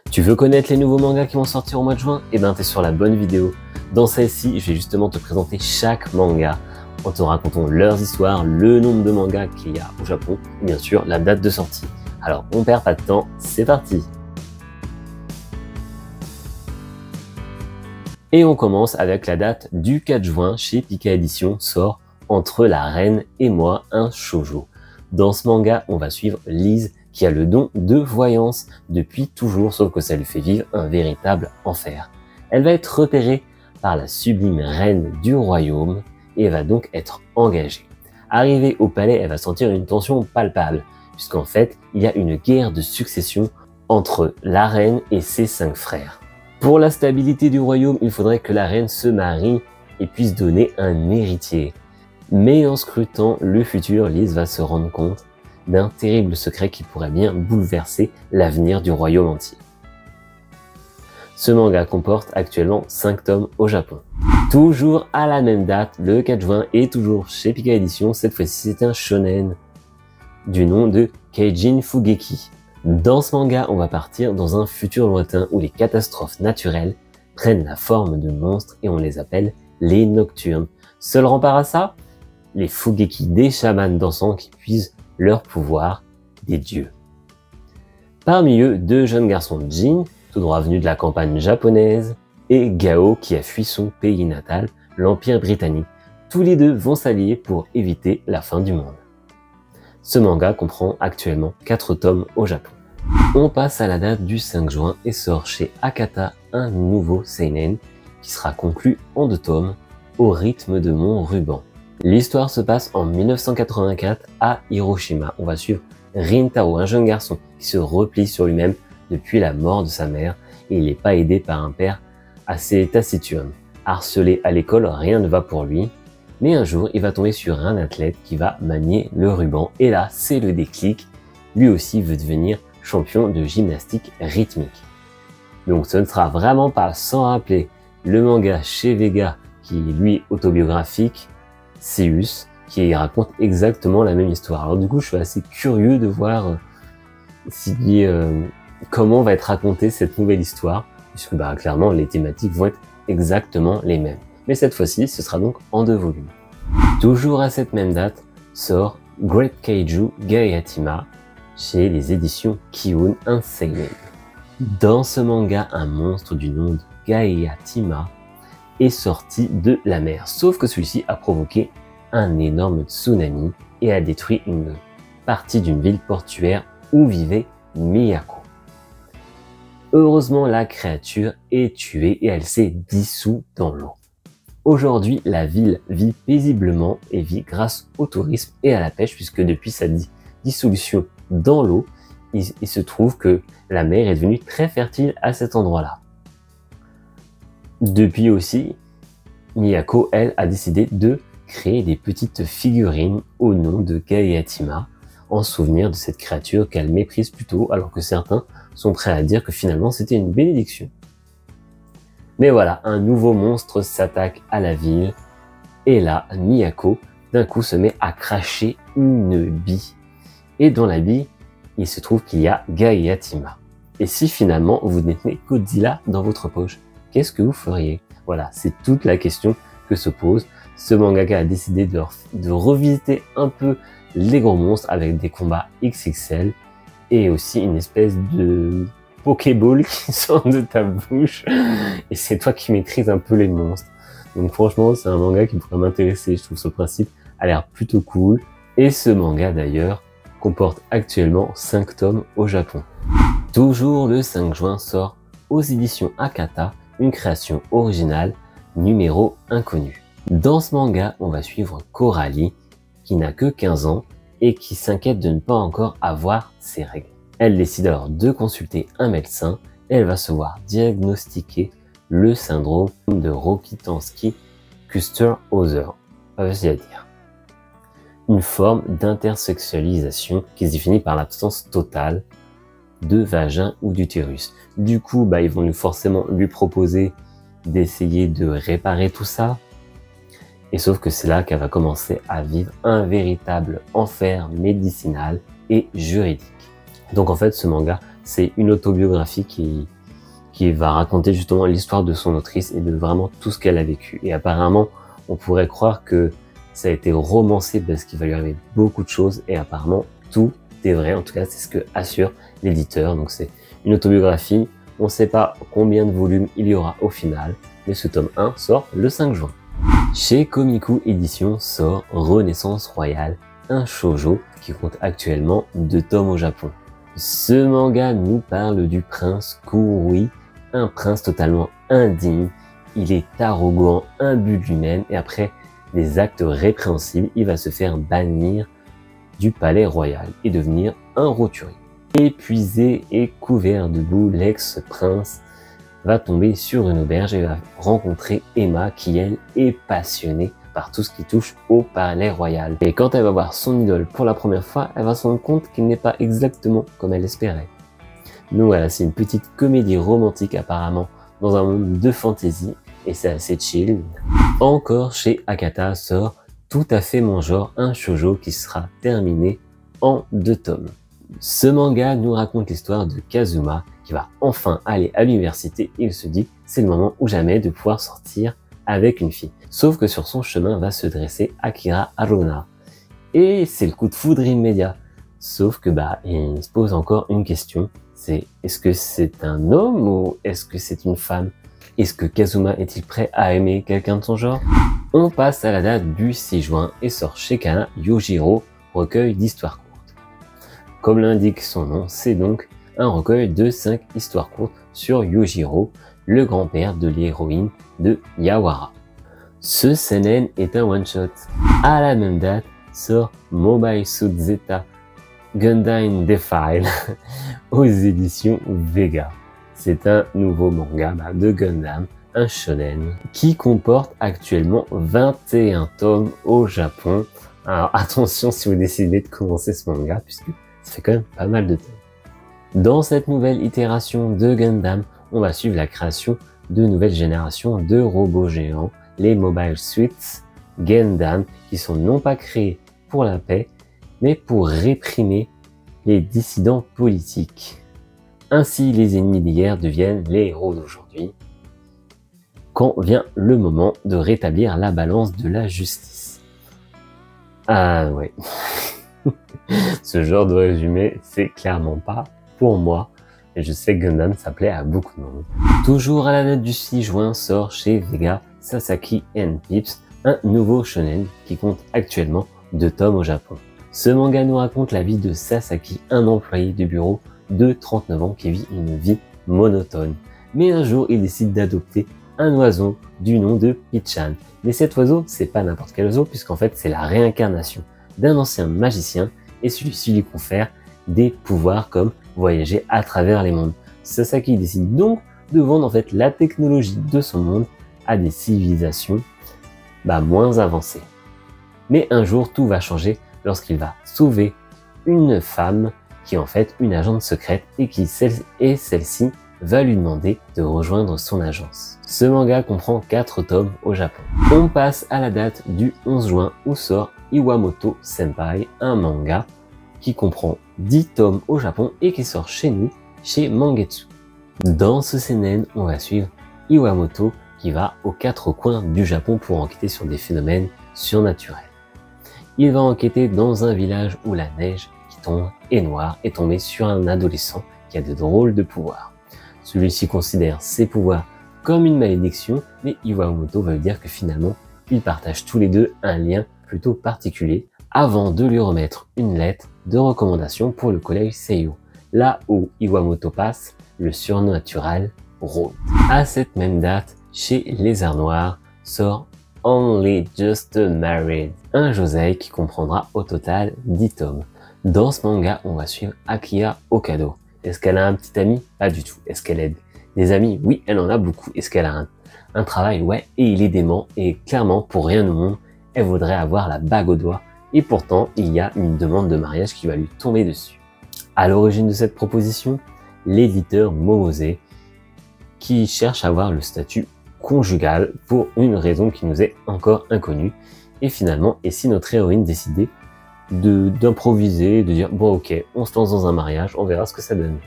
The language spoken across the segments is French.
Tu veux connaître les nouveaux mangas qui vont sortir au mois de juin? Eh ben, t'es sur la bonne vidéo. Dans celle-ci, je vais justement te présenter chaque manga en te racontant leurs histoires, le nombre de mangas qu'il y a au Japon et bien sûr la date de sortie. Alors, on perd pas de temps, c'est parti! Et on commence avec la date du 4 juin chez Pika Édition sort Entre la Reine et moi, un shoujo. Dans ce manga, on va suivre Lise qui a le don de voyance depuis toujours, sauf que ça lui fait vivre un véritable enfer. Elle va être repérée par la sublime reine du royaume et va donc être engagée. Arrivée au palais, elle va sentir une tension palpable, puisqu'en fait, il y a une guerre de succession entre la reine et ses 5 frères. Pour la stabilité du royaume, il faudrait que la reine se marie et puisse donner un héritier. Mais en scrutant le futur, Lise va se rendre compte d'un terrible secret qui pourrait bien bouleverser l'avenir du royaume entier. Ce manga comporte actuellement 5 tomes au Japon. Toujours à la même date, le 4 juin, et toujours chez Pika Édition, cette fois-ci c'est un shonen du nom de Keijin Fugeki. Dans ce manga, on va partir dans un futur lointain où les catastrophes naturelles prennent la forme de monstres et on les appelle les Nocturnes. Seul rempart à ça, les Fugeki, des chamans dansants qui puisent leur pouvoir des dieux. Parmi eux, 2 jeunes garçons, Jin, tout droit venu de la campagne japonaise, et Gao qui a fui son pays natal, l'Empire britannique. Tous les deux vont s'allier pour éviter la fin du monde. Ce manga comprend actuellement 4 tomes au Japon. On passe à la date du 5 juin et sort chez Akata un nouveau seinen qui sera conclu en 2 tomes au rythme de mon ruban. L'histoire se passe en 1984 à Hiroshima. On va suivre Rintaro, un jeune garçon qui se replie sur lui-même depuis la mort de sa mère et il n'est pas aidé par un père assez taciturne. Harcelé à l'école, rien ne va pour lui. Mais un jour, il va tomber sur un athlète qui va manier le ruban. Et là, c'est le déclic. Lui aussi veut devenir champion de gymnastique rythmique. Donc ce ne sera vraiment pas sans rappeler le manga chez Vega, qui est lui autobiographique, Seus, qui raconte exactement la même histoire. Alors du coup, je suis assez curieux de voir comment va être racontée cette nouvelle histoire, puisque clairement, les thématiques vont être exactement les mêmes. Mais cette fois-ci, ce sera donc en 2 volumes. Toujours à cette même date, sort Great Kaiju Gaiatima chez les éditions Kiun, un seinen. Dans ce manga, un monstre du nom de Gaiatima est sorti de la mer, sauf que celui-ci a provoqué un énorme tsunami et a détruit une partie d'une ville portuaire où vivait Miyako. Heureusement, la créature est tuée et elle s'est dissoute dans l'eau. Aujourd'hui, la ville vit paisiblement et vit grâce au tourisme et à la pêche, puisque depuis sa dissolution dans l'eau, il se trouve que la mer est devenue très fertile à cet endroit-là. Depuis aussi, Miyako, elle, a décidé de créer des petites figurines au nom de Gaiatima, en souvenir de cette créature qu'elle méprise plutôt, alors que certains sont prêts à dire que finalement c'était une bénédiction. Mais voilà, un nouveau monstre s'attaque à la ville, et là, Miyako, d'un coup, se met à cracher une bille. Et dans la bille, il se trouve qu'il y a Gaiatima. Et si finalement vous détenez Godzilla dans votre poche, qu'est-ce que vous feriez? Voilà, c'est toute la question que se pose. Ce mangaka a décidé de revisiter un peu les gros monstres avec des combats XXL et aussi une espèce de Pokéball qui sort de ta bouche et c'est toi qui maîtrises un peu les monstres. Donc franchement, c'est un manga qui pourrait m'intéresser. Je trouve ce principe a l'air plutôt cool. Et ce manga d'ailleurs comporte actuellement 5 tomes au Japon. Toujours le 5 juin sort aux éditions Akata une création originale numéro inconnu. Dans ce manga, on va suivre Coralie qui n'a que 15 ans et qui s'inquiète de ne pas encore avoir ses règles. Elle décide alors de consulter un médecin et elle va se voir diagnostiquer le syndrome de Rokitansky-Kuster-Hauser. Pas facile à dire. Une forme d'intersexualisation qui se définit par l'absence totale de vagin ou d'utérus. Du coup, ils vont forcément lui proposer d'essayer de réparer tout ça. Et sauf que c'est là qu'elle va commencer à vivre un véritable enfer médicinal et juridique. Donc en fait, ce manga C'est une autobiographie qui va raconter justement l'histoire de son autrice et de vraiment tout ce qu'elle a vécu. Et apparemment, on pourrait croire que ça a été romancé parce qu'il va lui arriver beaucoup de choses et apparemment tout est vrai. En tout cas, c'est ce que assure l'éditeur. Donc c'est une autobiographie. On ne sait pas combien de volumes il y aura au final, mais ce tome 1 sort le 5 juin. Chez Komiku Édition sort Renaissance Royale, un shoujo qui compte actuellement 2 tomes au Japon. Ce manga nous parle du prince Kurui, un prince totalement indigne. Il est arrogant, imbu de lui-même et après des actes répréhensibles, il va se faire bannir du palais royal et devenir un roturier. Épuisé et couvert de boue, l'ex-prince va tomber sur une auberge et va rencontrer Emma qui, elle, est passionnée par tout ce qui touche au palais royal. Et quand elle va voir son idole pour la première fois, elle va se rendre compte qu'il n'est pas exactement comme elle espérait. Donc voilà, c'est une petite comédie romantique apparemment dans un monde de fantasy et c'est assez chill. Encore chez Akata sort Tout à fait mon genre, un shoujo qui sera terminé en 2 tomes. Ce manga nous raconte l'histoire de Kazuma qui va enfin aller à l'université et il se dit c'est le moment ou jamais de pouvoir sortir avec une fille. Sauf que sur son chemin va se dresser Akira Haruna. Et c'est le coup de foudre immédiat. Sauf que il se pose encore une question, c'est est-ce que c'est un homme ou est-ce que c'est une femme? Est-ce que Kazuma est-il prêt à aimer quelqu'un de son genre? On passe à la date du 6 juin et sort chez Kana Yojiro, recueil d'histoires courtes. Comme l'indique son nom, c'est donc un recueil de 5 histoires courtes sur Yojiro, le grand-père de l'héroïne de Yawara. Ce seinen est un one-shot. À la même date sort Mobile Suit Zeta Gundam Defile aux éditions Vega. C'est un nouveau manga de Gundam, un shonen, qui comporte actuellement 21 tomes au Japon. Alors attention si vous décidez de commencer ce manga, puisque ça fait quand même pas mal de tomes. Dans cette nouvelle itération de Gundam, on va suivre la création de nouvelles générations de robots géants, les Mobile Suits Gundam, qui sont non pas créés pour la paix, mais pour réprimer les dissidents politiques. Ainsi, les ennemis d'hier deviennent les héros d'aujourd'hui, quand vient le moment de rétablir la balance de la justice. Ah ouais, ce genre de résumé, c'est clairement pas pour moi, et je sais que Gundam ça plaît à beaucoup de monde. Toujours à la date du 6 juin sort chez Vega Sasaki and Pips, un nouveau shonen qui compte actuellement 2 tomes au Japon. Ce manga nous raconte la vie de Sasaki, un employé de bureau de 39 ans qui vit une vie monotone. Mais un jour, il décide d'adopter un oiseau du nom de Pichan. Mais cet oiseau, c'est pas n'importe quel oiseau, puisqu'en fait, c'est la réincarnation d'un ancien magicien et celui-ci lui confère des pouvoirs comme voyager à travers les mondes. Sasaki décide donc de vendre en fait la technologie de son monde à des civilisations moins avancées. Mais un jour, tout va changer lorsqu'il va sauver une femme qui est en fait une agente secrète et celle-ci va lui demander de rejoindre son agence. Ce manga comprend 4 tomes au Japon. On passe à la date du 11 juin où sort Iwamoto Senpai, un manga qui comprend 10 tomes au Japon et qui sort chez nous, chez Mangetsu. Dans ce seinen, on va suivre Iwamoto qui va aux 4 coins du Japon pour enquêter sur des phénomènes surnaturels. Il va enquêter dans un village où la neige qui tombe est noire et tomber sur un adolescent qui a de drôles de pouvoirs. Celui-ci considère ses pouvoirs comme une malédiction, mais Iwamoto va lui dire que finalement, ils partagent tous les deux un lien plutôt particulier avant de lui remettre une lettre de recommandation pour le collège Seiyo, là où Iwamoto passe, le surnaturel rôde. À cette même date, chez Les Arts Noirs, sort Only Just Married, un josei qui comprendra au total 10 tomes. Dans ce manga, on va suivre Akiya Okado. Est-ce qu'elle a un petit ami? Pas du tout. Est-ce qu'elle aide des amis? Oui, elle en a beaucoup. Est-ce qu'elle a un travail? Ouais, et il est dément. Et clairement, pour rien au monde, elle voudrait avoir la bague au doigt. Et pourtant, il y a une demande de mariage qui va lui tomber dessus. À l'origine de cette proposition, l'éditeur Momose, qui cherche à avoir le statut conjugal pour une raison qui nous est encore inconnue. Et finalement, et si notre héroïne décidait d'improviser, de dire bon ok, on se lance dans un mariage, on verra ce que ça donne.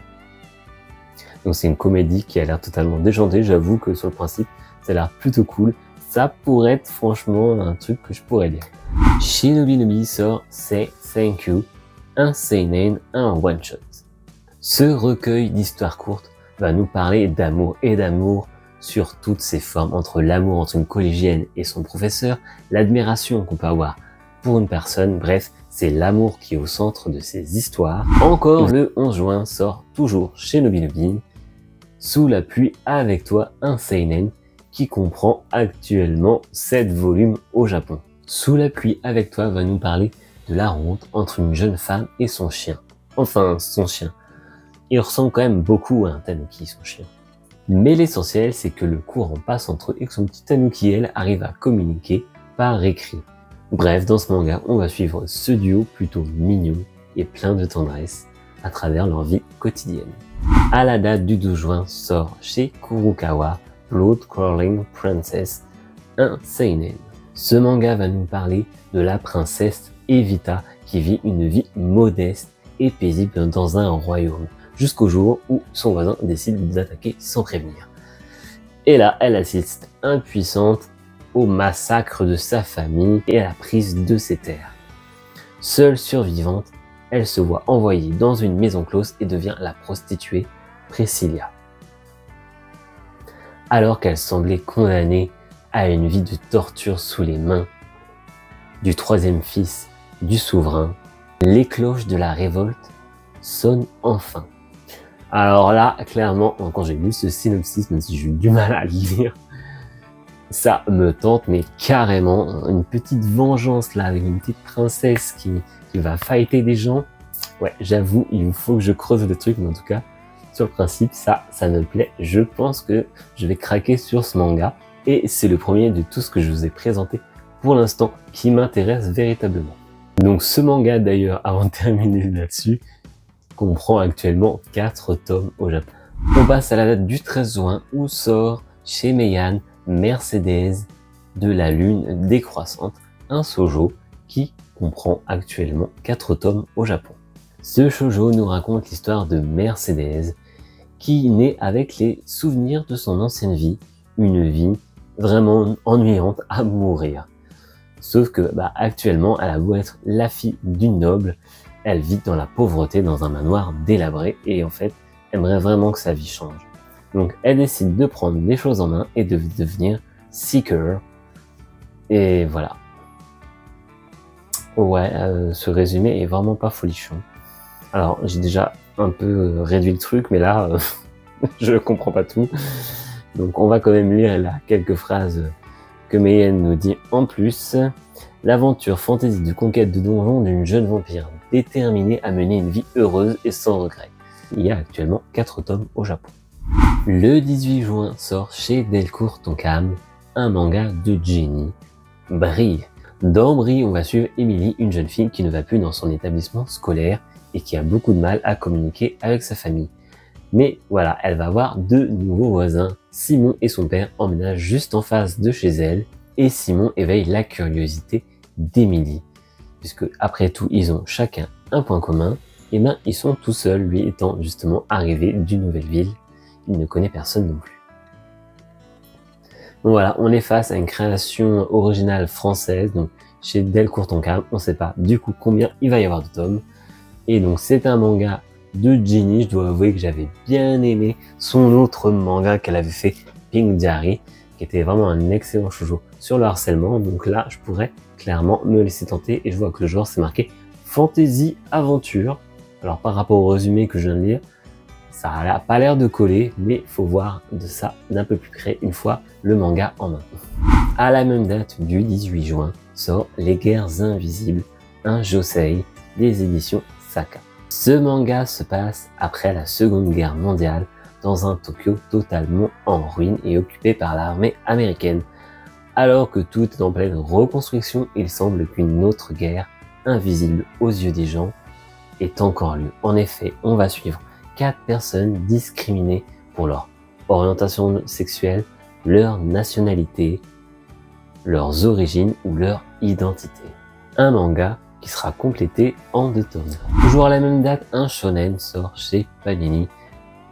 Donc c'est une comédie qui a l'air totalement déjantée. J'avoue que sur le principe, ça a l'air plutôt cool. Ça pourrait être franchement un truc que je pourrais lire. Shinobi no Bi sort Say Thank You, un seinen, un one-shot. Ce recueil d'histoires courtes va nous parler d'amour et d'amour sur toutes ses formes, entre l'amour entre une collégienne et son professeur, l'admiration qu'on peut avoir pour une personne, bref, c'est l'amour qui est au centre de ces histoires. Encore le 11 juin sort toujours Shinobi no Bi, Sous la pluie avec toi, un seinen qui comprend actuellement 7 volumes au Japon. Sous la pluie avec toi va nous parler de la rencontre entre une jeune femme et son chien. Enfin, son chien. Il ressemble quand même beaucoup à un tanuki, son chien. Mais l'essentiel, c'est que le courant passe entre eux et que son petit tanuki, elle, arrive à communiquer par écrit. Bref, dans ce manga, on va suivre ce duo plutôt mignon et plein de tendresse à travers leur vie quotidienne. À la date du 12 juin sort chez Kurokawa Blood Crawling Princess, un seinen. Ce manga va nous parler de la princesse Evita qui vit une vie modeste et paisible dans un royaume, jusqu'au jour où son voisin décide d'attaquer sans prévenir. Et là, elle assiste impuissante au massacre de sa famille et à la prise de ses terres. Seule survivante, elle se voit envoyée dans une maison close et devient la prostituée Priscilla. Alors qu'elle semblait condamnée à une vie de torture sous les mains du troisième fils du souverain, les cloches de la révolte sonnent enfin. Alors là, clairement, quand j'ai lu ce synopsis, même si j'ai eu du mal à le lire, ça me tente, mais carrément, une petite vengeance là, avec une petite princesse qui va fighter des gens. Ouais, j'avoue, il faut que je creuse le truc, mais en tout cas, sur le principe, ça me plaît. Je pense que je vais craquer sur ce manga, et c'est le premier de tout ce que je vous ai présenté pour l'instant qui m'intéresse véritablement. Donc ce manga d'ailleurs, avant de terminer là-dessus, comprend actuellement 4 tomes au Japon. On passe à la date du 13 juin où sort chez Meian Mercedes de la lune décroissante, un shoujo qui comprend actuellement 4 tomes au Japon. Ce shoujo nous raconte l'histoire de Mercedes qui naît avec les souvenirs de son ancienne vie, une vie vraiment ennuyante à mourir. Sauf que actuellement, elle a beau être la fille d'une noble, elle vit dans la pauvreté dans un manoir délabré et en fait, aimerait vraiment que sa vie change. Donc elle décide de prendre les choses en main et de devenir Seeker. Et voilà. Ouais, ce résumé est vraiment pas folichon. Alors j'ai déjà un peu réduit le truc, mais là, je comprends pas tout. Donc on va quand même lire là quelques phrases que Meian nous dit en plus. L'aventure fantasy de conquête de donjons d'une jeune vampire déterminée à mener une vie heureuse et sans regret. Il y a actuellement 4 tomes au Japon. Le 18 juin sort chez Delcourt Tonkam un manga de Jenny, Brille. Dans Brille, on va suivre Emily, une jeune fille qui ne va plus dans son établissement scolaire et qui a beaucoup de mal à communiquer avec sa famille. Mais voilà, elle va avoir 2 nouveaux voisins. Simon et son père emménagent juste en face de chez elle et Simon éveille la curiosité d'Emily. Puisque après tout, ils ont chacun un point commun, et ils sont tout seuls, lui étant justement arrivé d'une nouvelle ville. Il ne connaît personne non plus. Donc voilà, on est face à une création originale française, donc chez Delcourt Tonkam, on ne sait pas du coup combien il va y avoir de tomes. Et donc c'est un manga de Jenny, je dois avouer que j'avais bien aimé son autre manga qu'elle avait fait, Pink Diary, qui était vraiment un excellent shoujo sur le harcèlement. Donc là, je pourrais clairement me laisser tenter et je vois que le genre c'est marqué Fantasy Aventure. Alors par rapport au résumé que je viens de lire, ça n'a pas l'air de coller, mais faut voir de ça d'un peu plus près une fois le manga en main. À la même date du 18 juin sort Les Guerres Invisibles, un josei des éditions Saka. Ce manga se passe après la Seconde Guerre mondiale dans un Tokyo totalement en ruine et occupé par l'armée américaine. Alors que tout est en pleine reconstruction, il semble qu'une autre guerre, invisible aux yeux des gens, est encore lieu. En effet, on va suivre 4 personnes discriminées pour leur orientation sexuelle, leur nationalité, leurs origines ou leur identité. Un manga qui sera complété en 2 tomes. Toujours à la même date, un shonen sort chez Panini,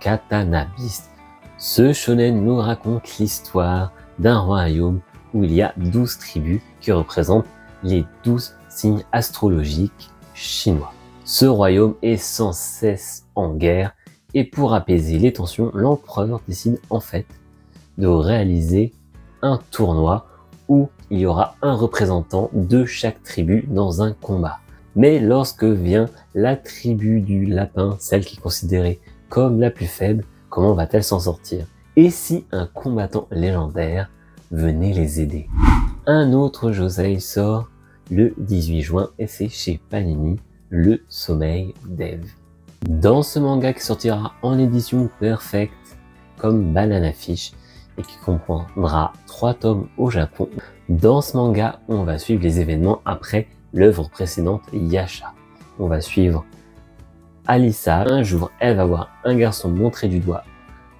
Katana Beast. Ce shonen nous raconte l'histoire d'un royaume où il y a 12 tribus qui représentent les 12 signes astrologiques chinois. Ce royaume est sans cesse en guerre et pour apaiser les tensions, l'empereur décide en fait de réaliser un tournoi où il y aura un représentant de chaque tribu dans un combat. Mais lorsque vient la tribu du lapin, celle qui est considérée comme la plus faible, comment va-t-elle s'en sortir? Et si un combattant légendaire venait les aider? Un autre josei sort le 18 juin et c'est chez Panini, Le Sommeil d'Ève. Dans ce manga qui sortira en édition perfect comme Banana Fish et qui comprendra 3 tomes au Japon, dans ce manga on va suivre les événements après l'œuvre précédente Yasha. On va suivre Alissa. Un jour, elle va voir un garçon montrer du doigt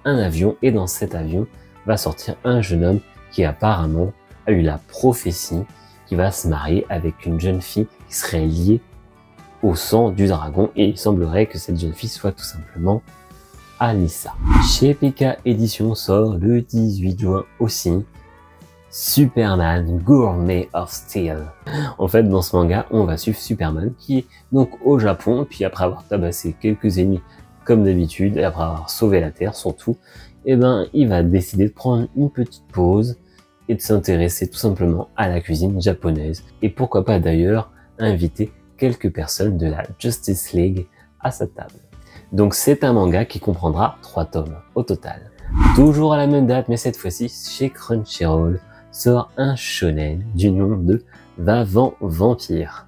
un avion et dans cet avion va sortir un jeune homme qui apparemment a eu la prophétie qui va se marier avec une jeune fille qui serait liée au sang du dragon et il semblerait que cette jeune fille soit tout simplement Alissa. Chez Pika Édition sort le 18 juin aussi Superman Gourmet of Steel. En fait, dans ce manga, on va suivre Superman qui est donc au Japon, puis après avoir tabassé quelques ennemis comme d'habitude, et après avoir sauvé la Terre surtout, eh ben, il va décider de prendre une petite pause et de s'intéresser tout simplement à la cuisine japonaise. Et pourquoi pas d'ailleurs inviter quelques personnes de la Justice League à sa table. Donc c'est un manga qui comprendra 3 tomes au total. Toujours à la même date, mais cette fois-ci chez Crunchyroll, sort un shonen du nom de Vavan Vampire.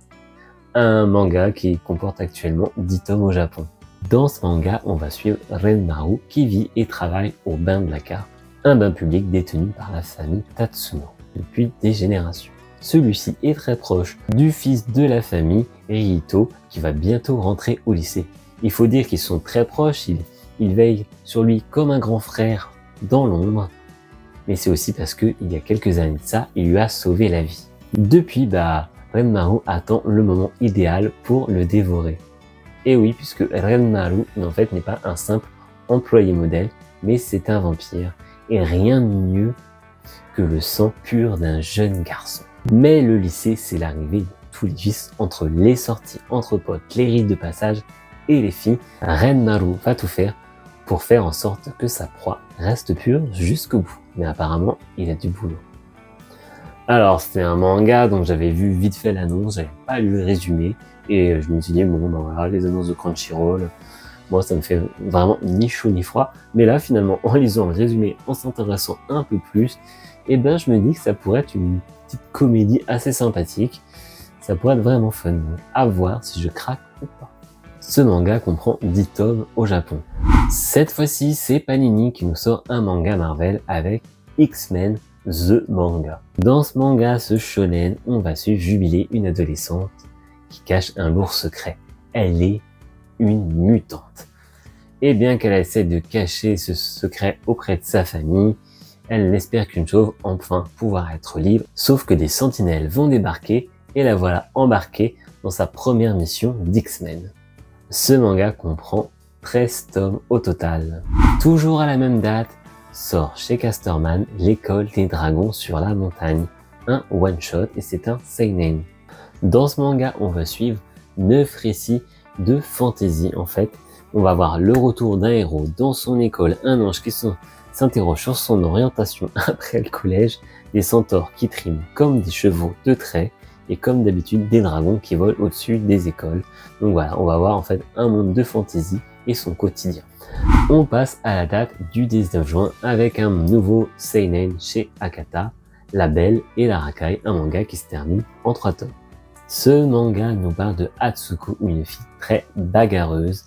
Un manga qui comporte actuellement 10 tomes au Japon. Dans ce manga, on va suivre Renmaru qui vit et travaille au bain de la carte, un bain public détenu par la famille Tatsuno depuis des générations. Celui-ci est très proche du fils de la famille, Ryito, qui va bientôt rentrer au lycée. Il faut dire qu'ils sont très proches, il veille sur lui comme un grand frère dans l'ombre, mais c'est aussi parce que il y a quelques années de ça, il lui a sauvé la vie. Depuis, Renmaru attend le moment idéal pour le dévorer. Et oui, puisque Renmaru, en fait, n'est pas un simple employé modèle, mais c'est un vampire, et rien de mieux que le sang pur d'un jeune garçon. Mais le lycée, c'est l'arrivée de tous les vices entre les sorties entre potes, les rites de passage et les filles. Renmaru va tout faire pour faire en sorte que sa proie reste pure jusqu'au bout. Mais apparemment, il a du boulot. Alors, c'était un manga dont j'avais vu vite fait l'annonce, j'avais pas lu le résumé, et je me suis dit, bon, voilà, les annonces de Crunchyroll, moi, ça me fait vraiment ni chaud ni froid. Mais là, finalement, en lisant le résumé, en s'intéressant un peu plus, eh ben, je me dis que ça pourrait être une petite comédie assez sympathique. Ça pourrait être vraiment fun. À voir si je craque ou pas. Ce manga comprend 10 tomes au Japon. Cette fois-ci, c'est Panini qui nous sort un manga Marvel avec X-Men The Manga. Dans ce manga, ce shonen, on va suivre Jubilé, une adolescente qui cache un lourd secret. Elle est une mutante. Et bien qu'elle essaie de cacher ce secret auprès de sa famille, elle n'espère qu'une chose, enfin pouvoir être libre, sauf que des sentinelles vont débarquer et la voilà embarquée dans sa première mission d'X-Men. Ce manga comprend 13 tomes au total. Toujours à la même date, sort chez Casterman L'école des dragons sur la montagne, un one-shot et c'est un seinen. Dans ce manga, on va suivre 9 récits de fantasy en fait. On va voir le retour d'un héros dans son école, un ange qui s'interroge sur son orientation après le collège, des centaures qui triment comme des chevaux de trait et comme d'habitude des dragons qui volent au-dessus des écoles. Donc voilà, on va voir en fait un monde de fantasy et son quotidien. On passe à la date du 19 juin avec un nouveau seinen chez Akata, La Belle et la Racaille, un manga qui se termine en 3 tomes. Ce manga nous parle de Hatsuko, une fille très bagarreuse.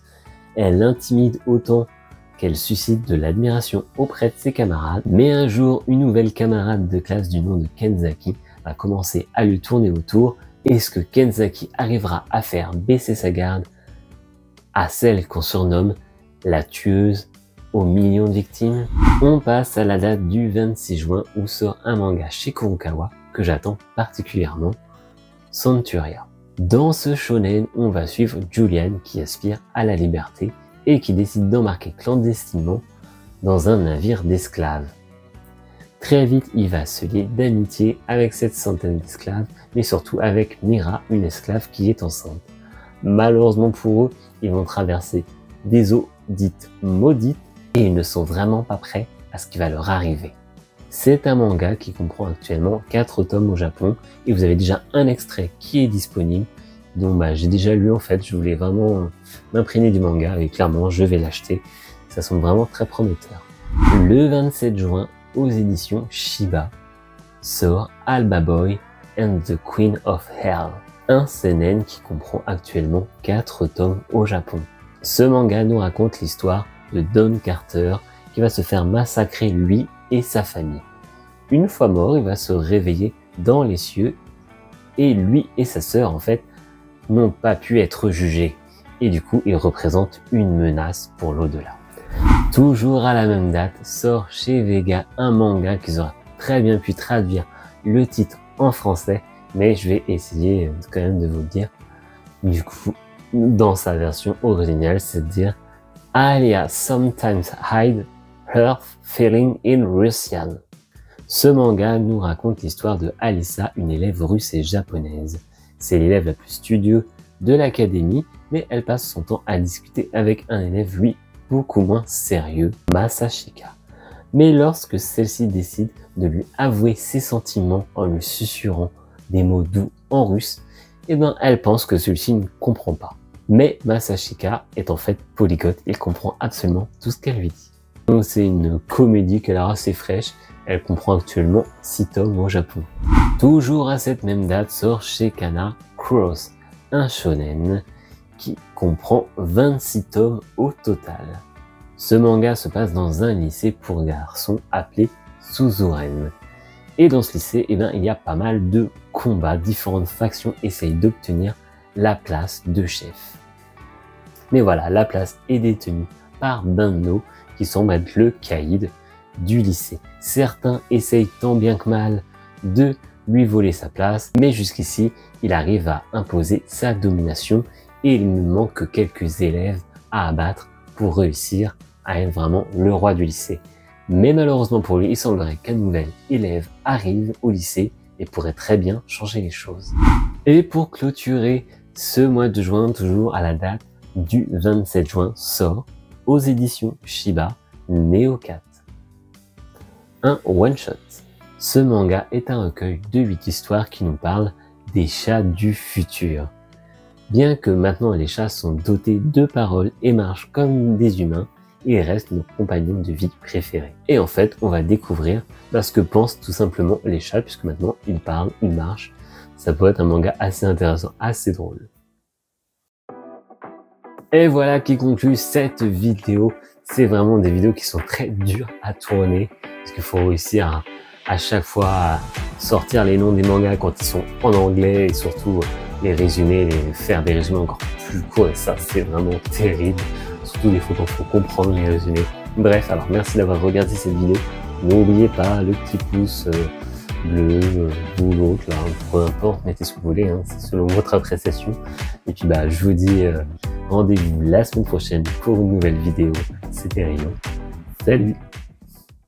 Elle intimide autant qu'elle suscite de l'admiration auprès de ses camarades. Mais un jour, une nouvelle camarade de classe du nom de Kenzaki va commencer à lui tourner autour. Est-ce que Kenzaki arrivera à faire baisser sa garde à celle qu'on surnomme la tueuse aux millions de victimes? On passe à la date du 26 juin où sort un manga chez Kurokawa que j'attends particulièrement, Centuria. Dans ce shonen, on va suivre Julian qui aspire à la liberté et qui décide d'embarquer clandestinement dans un navire d'esclaves. Très vite, il va se lier d'amitié avec cette centaine d'esclaves, mais surtout avec Mira, une esclave qui est enceinte. Malheureusement pour eux, ils vont traverser des eaux dites maudites et ils ne sont vraiment pas prêts à ce qui va leur arriver. C'est un manga qui comprend actuellement 4 tomes au Japon et vous avez déjà un extrait qui est disponible. Donc j'ai déjà lu en fait, je voulais vraiment m'imprégner du manga et clairement je vais l'acheter. Ça semble vraiment très prometteur. Le 27 juin, aux éditions Shiba, sort Alba Boy and the Queen of Hell, un seinen qui comprend actuellement 4 tomes au Japon. Ce manga nous raconte l'histoire de Don Carter qui va se faire massacrer lui et sa famille. Une fois mort, il va se réveiller dans les cieux et lui et sa sœur en fait n'ont pas pu être jugés et du coup il représente une menace pour l'au-delà. Toujours à la même date sort chez Vega un manga qu'ils auraient très bien pu traduire le titre en français, mais je vais essayer quand même de vous le dire. Du coup, dans sa version originale, c'est de dire Alia sometimes hide her feeling in Russian. Ce manga nous raconte l'histoire de Alissa, une élève russe et japonaise. C'est l'élève la plus studieuse de l'académie, mais elle passe son temps à discuter avec un élève, lui, beaucoup moins sérieux, Masashika. Mais lorsque celle-ci décide de lui avouer ses sentiments en lui susurrant des mots doux en russe, elle pense que celui-ci ne comprend pas. Mais Masashika est en fait polyglotte, il comprend absolument tout ce qu'elle lui dit. Donc c'est une comédie qui a l'air assez fraîche, elle comprend actuellement 6 tomes au Japon. Toujours à cette même date sort chez Kana Cross, un shonen qui comprend 26 tomes au total. Ce manga se passe dans un lycée pour garçons appelé Suzuren. Et dans ce lycée, il y a pas mal de combats, différentes factions essayent d'obtenir la place de chef. Mais voilà, la place est détenue par Banno, qui semble être le caïd du lycée. Certains essayent tant bien que mal de lui voler sa place, mais jusqu'ici, il arrive à imposer sa domination et il ne manque que quelques élèves à abattre pour réussir à être vraiment le roi du lycée. Mais malheureusement pour lui, il semblerait qu'un nouvel élève arrive au lycée et pourrait très bien changer les choses. Et pour clôturer ce mois de juin, toujours à la date du 27 juin, sort aux éditions Shiba Neo 4. Un one-shot. Ce manga est un recueil de 8 histoires qui nous parlent des chats du futur. Bien que maintenant les chats sont dotés de paroles et marchent comme des humains, ils restent nos compagnons de vie préférés. Et en fait, on va découvrir ce que pensent tout simplement les chats, puisque maintenant ils parlent, ils marchent. Ça peut être un manga assez intéressant, assez drôle. Et voilà qui conclut cette vidéo. C'est vraiment des vidéos qui sont très dures à tourner, parce qu'il faut réussir à chaque fois à sortir les noms des mangas quand ils sont en anglais et surtout les résumer, faire des résumés encore plus courts, et ça c'est vraiment terrible. Surtout des fois quand il faut comprendre les résumés. Bref, alors merci d'avoir regardé cette vidéo. N'oubliez pas le petit pouce bleu ou l'autre, là, peu importe, mettez ce que vous voulez, hein, c'est selon votre appréciation. Et puis je vous dis rendez-vous la semaine prochaine pour une nouvelle vidéo. C'était Rayon. Salut!